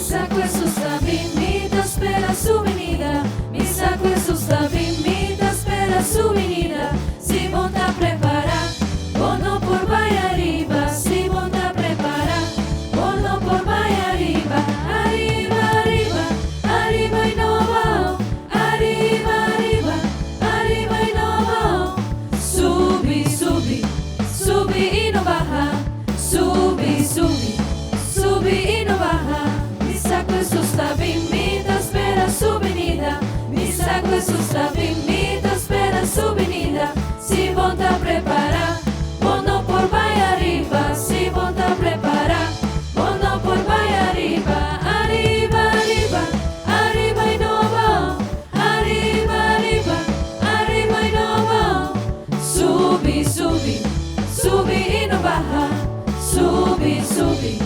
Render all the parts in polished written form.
sacco è su sta bimita, spera su venida. Mi sacco è su sta bimita, spera su venida. Si monta a preparar, bono por vaya arriba. Si monta a preparar, bono por vaya arriba. Arriba, arriba, arriba y no va. Arriba, arriba, arriba y no va. Subi, subi, subi y no baja. Subi, subi, subi y no baja. Mi sacco è su sta bimita, spera su venida. Mi sacco è su sta bimita, spera su venida. Si monta a preparar, bono por vaya arriba. Si monta a preparar, bono por vaya arriba. Arriba, arriba, arriba y no va. Arriba, arriba, arriba y no va. Subi, subi, subi y no baja. Subi, subi,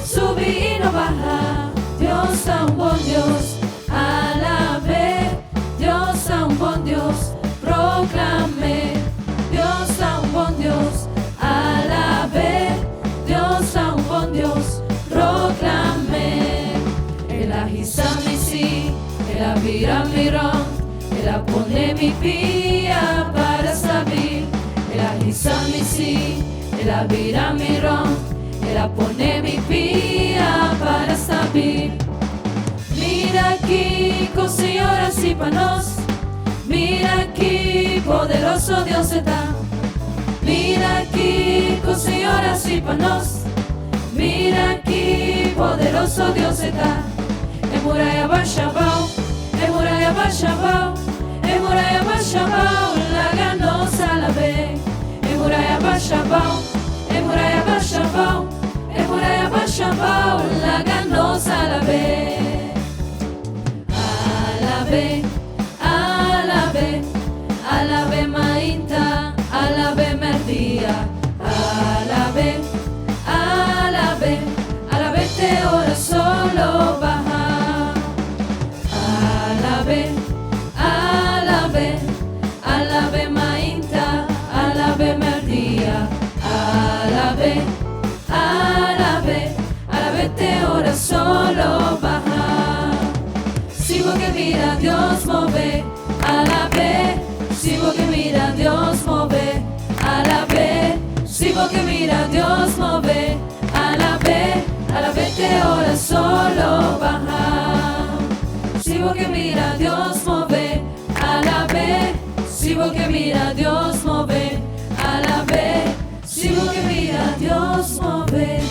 subi y no baja. Dios tan buen Dios, alabe. Dios tan buen Dios, proclame. Dios tan buen Dios, alabe. Dios tan buen Dios, proclame. El agisame sí, el avira mirón, el pone mi pía para saber. El agisame sí, el avira mirón, el pone mi pía para saber. Mira aquí, con señoras y panos. Mira aquí, poderoso Dios está. Mira aquí, con señoras y panos. Mira aquí, poderoso Dios está. Emuraya Bashabao, Emuraya Bashabao, Emuraya Bashabao, la ganosa la ve. Emuraya Bashabao, Emuraya Bashabao, Emuraya Bashabao, la ganosa la ve. Alabe, alabe, alabe mainta, alabe merdia. Alabe, alabe, alabe te ora solo baja. Alabe, alabe, alabe mainta, alabe merdia. Alabe, alabe, alabe te ora solo baja. Sigo que mira Dios move, alabe. Sigo que mira Dios move, alabe. Sigo que mira Dios move, alabe. Alabe te ora solo baja. Sigo que mira Dios move, alabe. Sigo que mira Dios move, alabe. Sigo que mira Dios move.